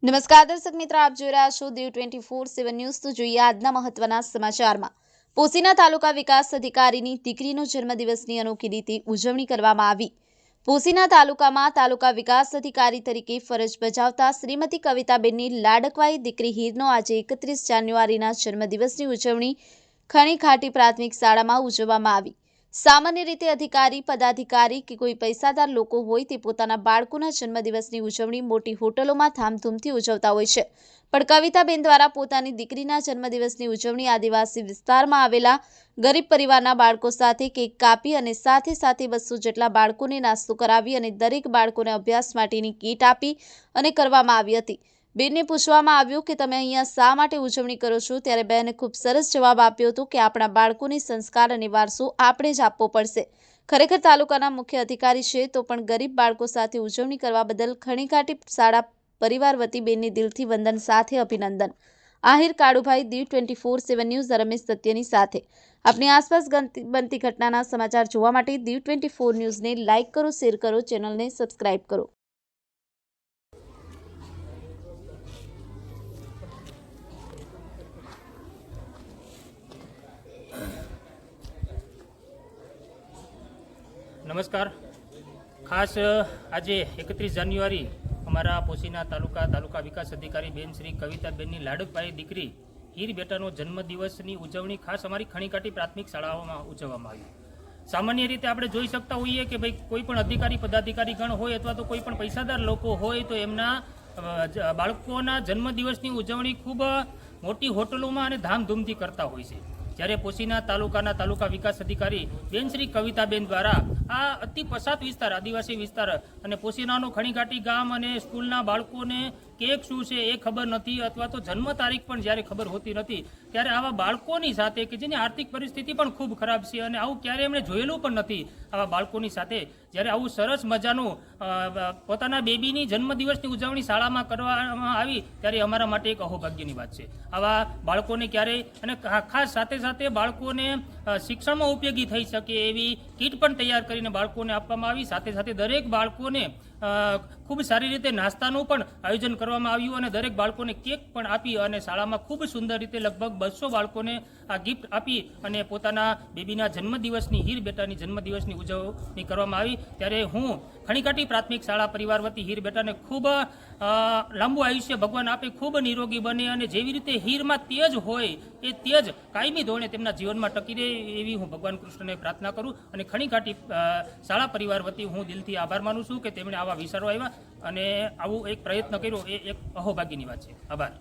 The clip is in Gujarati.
નમસ્કાર દર્શક મિત્રો, આપ જોઈ રહ્યા છો દીવ 24/7 ન્યૂઝ। તો જોઈએ આજના મહત્વના સમાચારમાં। પોશીના તાલુકા વિકાસ અધિકારીની દીકરીનો જન્મદિવસની અનોખી રીતે ઉજવણી કરવામાં આવી। પોશીના તાલુકામાં તાલુકા વિકાસ અધિકારી તરીકે ફરજ બજાવતા શ્રીમતી કવિતાબેનની લાડકવાઈ દીકરી હીરનો આજે 31 જાન્યુઆરીના જન્મદિવસની ઉજવણી ખણીખાટી પ્રાથમિક શાળામાં ઉજવવામાં આવી। સામાન્ય રીતે અધિકારી, પદાધિકારી કે કોઈ પૈસાદાર લોકો હોય તે પોતાના બાળકોના જન્મદિવસની ઉજવણી મોટી હોટલોમાં ધામધૂમથી ઉજવતા હોય છે, પણ કવિતાબેન દ્વારા પોતાની દીકરીના જન્મદિવસની ઉજવણી આદિવાસી વિસ્તારમાં આવેલા ગરીબ પરિવારના બાળકો સાથે કેક કાપી અને સાથે 200 જેટલા બાળકોને નાસ્તો કરાવી અને દરેક બાળકોને અભ્યાસ માટેની કીટ આપી અને કરવામાં આવી હતી। બેનને પૂછવામાં આવ્યું કે તમે અહીંયા શા માટે ઉજવણી કરો છો, ત્યારે બહેને ખૂબ સરસ જવાબ આપ્યો હતો કે આપણા બાળકોને સંસ્કાર અને વારસો આપણે જ આપવો પડશે। ખરેખર તાલુકાના મુખ્ય અધિકારી છે તો પણ ગરીબ બાળકો સાથે ઉજવણી કરવા બદલ ખણીખાટી શાળા પરિવાર વતી બેનને દિલથી વંદન સાથે અભિનંદન। આહિર કાળુભાઈ, દીવ 24/7 ન્યૂઝ રમેશ સત્યની સાથે। આપની આસપાસ બનતી ઘટનાના સમાચાર જોવા માટે દીવ 24 ન્યૂઝને લાઇક કરો, શેર કરો, ચેનલને સબસ્ક્રાઇબ કરો। नमस्कार। खास आज 31 जान्युआरी अमरा पोशीना तालुका विकास अधिकारी बेन श्री कविताबेन लाडकभाई दीकरी हीर बेटानो जन्मदिवसनी उजवणी खास अमारी खणीकाठी प्राथमिक शाळाओमां उजववामां आवी। सामान्य रीते आपणे जोई शकता होईए के भाई कोईपण अधिकारी पदाधिकारी गण होय अथवा तो कोईपण पैसादार लोको होय तो एमना बाळकोना जन्मदिवसनी उजवणी खूब मोटी होटलोमां अने धामधूमथी करता होय छे। જ્યારે પોશીના તાલુકા વિકાસ અધિકારી બેન શ્રી કવિતાબેન દ્વારા આ અતિ પછાત વિસ્તાર, આદિવાસી વિસ્તાર અને પોશીનાનો ખણીઘાટી ગામ અને સ્કૂલના બાળકોને કેક શું છે એ ખબર નથી અથવા તો જન્મ તારીખ પણ જ્યારે ખબર હોતી નથી, ત્યારે આવા બાળકોની સાથે કે જેની આર્થિક પરિસ્થિતિ પણ ખૂબ ખરાબ છે અને આવું ક્યારેય એમણે જોયેલું પણ નથી, આવા બાળકોની સાથે જ્યારે આવું સરસ મજાનું પોતાના બેબીની જન્મદિવસની ઉજવણી શાળામાં કરવામાં આવી ત્યારે અમારા માટે એક અહોભાગ્યની વાત છે। આવા બાળકોને ક્યારેય અને ખાસ સાથે સાથે બાળકોને શિક્ષણમાં ઉપયોગી થઈ શકે એવી કીટ પણ તૈયાર કરીને બાળકોને આપવામાં આવી। સાથે સાથે દરેક બાળકોને ખૂબ સારી રીતે નાસ્તાનું પણ આયોજન કરવામાં આવ્યું અને દરેક બાળકોને કેક પણ આપી અને શાળામાં ખૂબ સુંદર રીતે લગભગ 200 બાળકોને આ ગિફ્ટ આપી અને પોતાના બેબીના જન્મદિવસની, હીર બેટાની જન્મદિવસની ઉજવણી કરવામાં આવી। ત્યારે હું ખણીકાટી પ્રાથમિક શાળા પરિવાર વતી હીર બેટાને ખૂબ લાંબુ આયુષ્ય ભગવાન આપે, ખૂબ નિરોગી બને અને જેવી રીતે હીરમાં તેજ હોય એ તેજ કાયમી ધોરણે તેમના જીવનમાં ટકી રહે એવી હું ભગવાન કૃષ્ણને પ્રાર્થના કરું અને ખણીકાટી શાળા પરિવાર વતી હું દિલથી આભાર માનું છું કે તેમણે આવા વિચારો આવ્યા અને આવું એક પ્રયત્ન કર્યો, એ એક અહોભાગ્યની વાત છે। આભાર।